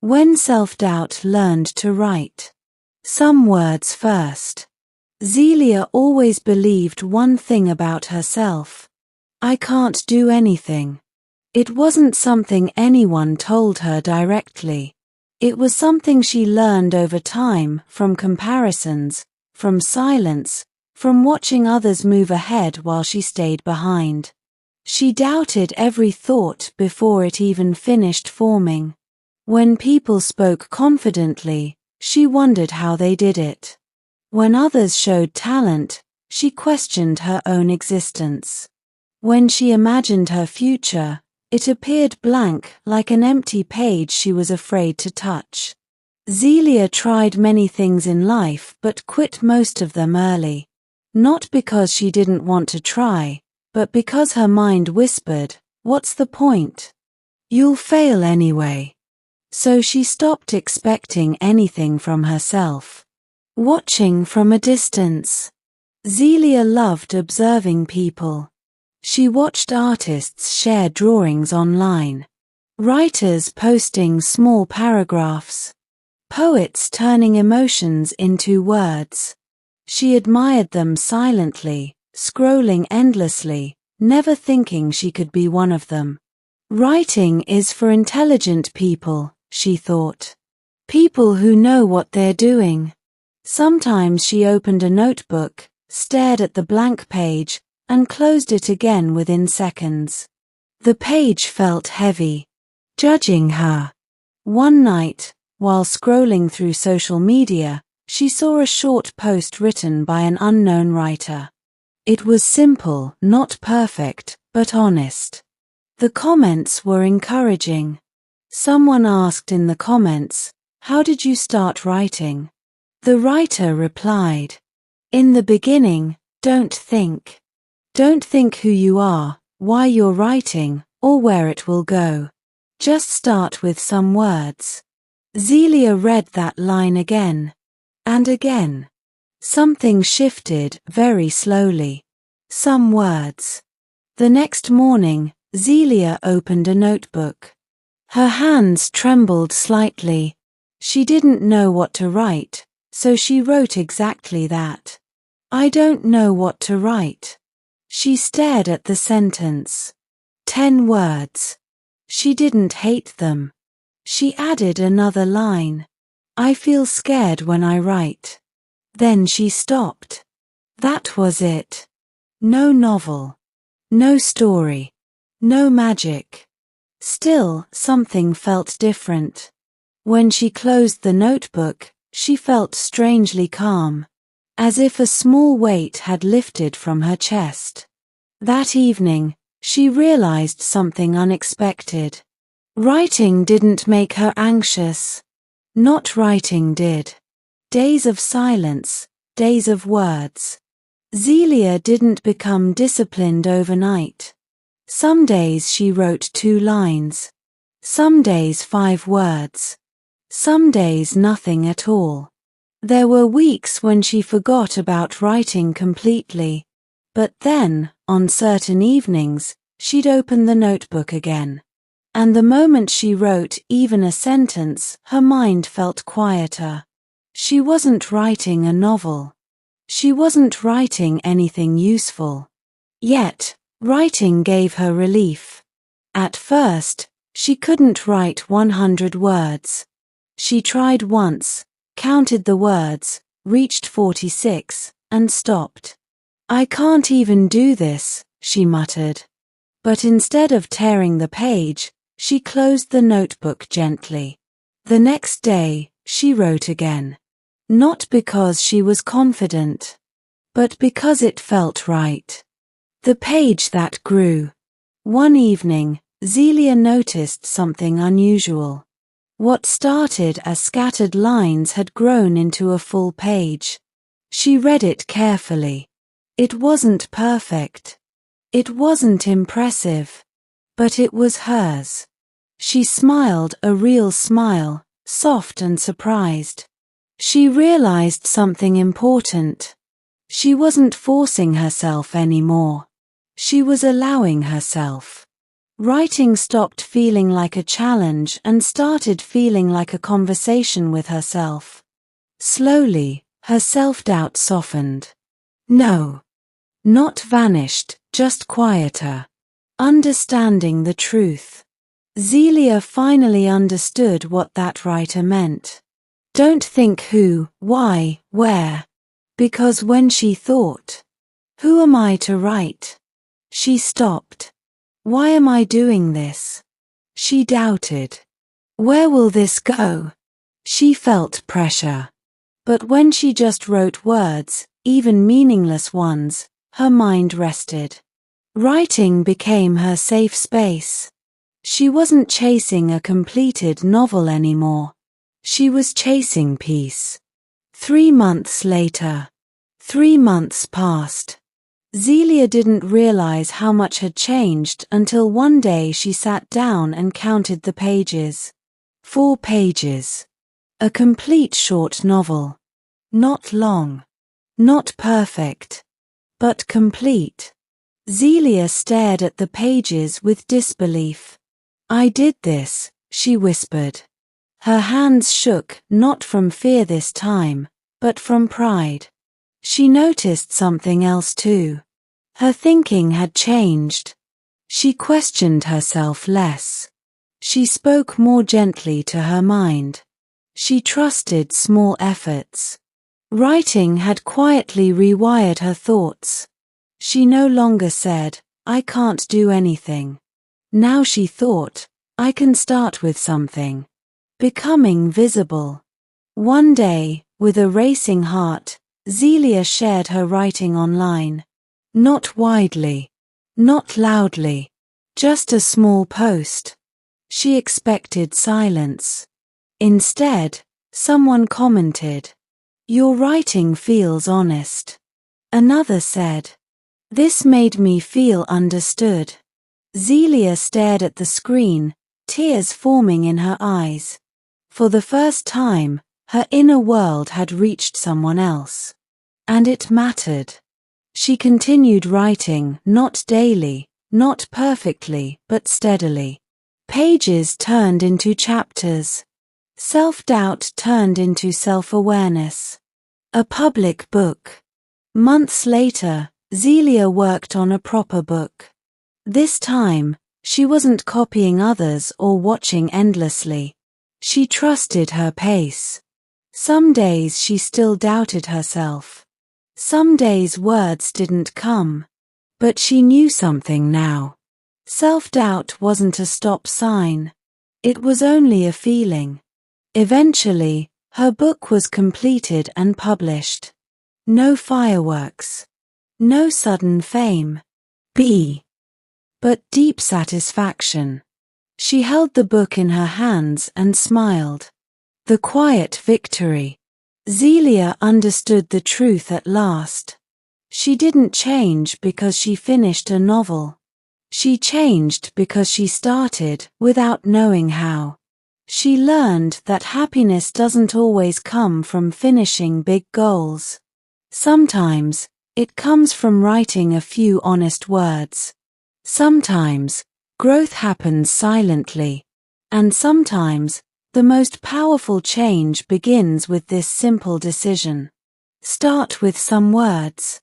When self-doubt learned to write. Some words first. Zelia always believed one thing about herself. I can't do anything. It wasn't something anyone told her directly. It was something she learned over time, from comparisons, from silence, from watching others move ahead while she stayed behind. She doubted every thought before it even finished forming. When people spoke confidently, she wondered how they did it. When others showed talent, she questioned her own existence. When she imagined her future, it appeared blank, like an empty page she was afraid to touch. Zelia tried many things in life but quit most of them early. Not because she didn't want to try, but because her mind whispered, "What's the point? You'll fail anyway." So she stopped expecting anything from herself. Watching from a distance. Zelia loved observing people. She watched artists share drawings online, writers posting small paragraphs, poets turning emotions into words. She admired them silently, scrolling endlessly, never thinking she could be one of them. Writing is for intelligent people, she thought. People who know what they're doing. Sometimes she opened a notebook, stared at the blank page, and closed it again within seconds. The page felt heavy, judging her. One night, while scrolling through social media, she saw a short post written by an unknown writer. It was simple, not perfect, but honest. The comments were encouraging. Someone asked in the comments, "How did you start writing?" The writer replied, "In the beginning, don't think. Don't think who you are, why you're writing, or where it will go. Just start with some words." Zelia read that line again and again. Something shifted very slowly. Some words. The next morning, Zelia opened a notebook. Her hands trembled slightly. She didn't know what to write, so she wrote exactly that. "I don't know what to write." She stared at the sentence. 10 words. She didn't hate them. She added another line. "I feel scared when I write." Then she stopped. That was it. No novel. No story. No magic. Still, something felt different. When she closed the notebook, she felt strangely calm, as if a small weight had lifted from her chest. That evening, she realized something unexpected. Writing didn't make her anxious. Not writing did. Days of silence, days of words. Zelia didn't become disciplined overnight. Some days she wrote 2 lines. Some days 5 words. Some days nothing at all. There were weeks when she forgot about writing completely. But then, on certain evenings, she'd open the notebook again. And the moment she wrote even a sentence, her mind felt quieter. She wasn't writing a novel. She wasn't writing anything useful. Yet, writing gave her relief. At first, she couldn't write 100 words. She tried once, counted the words, reached 46, and stopped. "I can't even do this," she muttered. But instead of tearing the page, she closed the notebook gently. The next day, she wrote again. Not because she was confident, but because it felt right. The page that grew. One evening, Zelia noticed something unusual. What started as scattered lines had grown into a full page. She read it carefully. It wasn't perfect. It wasn't impressive. But it was hers. She smiled a real smile, soft and surprised. She realized something important. She wasn't forcing herself anymore. She was allowing herself. Writing stopped feeling like a challenge and started feeling like a conversation with herself. Slowly, her self-doubt softened. No. Not vanished, just quieter. Understanding the truth. Zelia finally understood what that writer meant. Don't think who, why, where. Because when she thought, who am I to write? She stopped. Why am I doing this? She doubted. Where will this go? She felt pressure. But when she just wrote words, even meaningless ones, her mind rested. Writing became her safe space. She wasn't chasing a completed novel anymore. She was chasing peace. 3 months later. 3 months passed. Zelia didn't realize how much had changed until one day she sat down and counted the pages. 4 pages. A complete short novel. Not long. Not perfect. But complete. Zelia stared at the pages with disbelief. I did this, she whispered. Her hands shook, not from fear this time, but from pride. She noticed something else too. Her thinking had changed. She questioned herself less. She spoke more gently to her mind. She trusted small efforts. Writing had quietly rewired her thoughts. She no longer said, I can't do anything. Now she thought, I can start with something. Becoming visible. One day, with a racing heart, Zelia shared her writing online. Not widely. Not loudly. Just a small post. She expected silence. Instead, someone commented, your writing feels honest. Another said, this made me feel understood. Zelia stared at the screen, tears forming in her eyes. For the first time, her inner world had reached someone else. And it mattered. She continued writing, not daily, not perfectly, but steadily. Pages turned into chapters. Self-doubt turned into self-awareness. A public book. Months later, Zelia worked on a proper book. This time, she wasn't copying others or watching endlessly. She trusted her pace. Some days she still doubted herself. Some days words didn't come. But she knew something now. Self-doubt wasn't a stop sign. It was only a feeling. Eventually, her book was completed and published. No fireworks. No sudden fame. But deep satisfaction. She held the book in her hands and smiled. The quiet victory. Zelia understood the truth at last. She didn't change because she finished a novel. She changed because she started without knowing how. She learned that happiness doesn't always come from finishing big goals. Sometimes, it comes from writing a few honest words. Sometimes, growth happens silently. And sometimes, the most powerful change begins with this simple decision. Start with some words.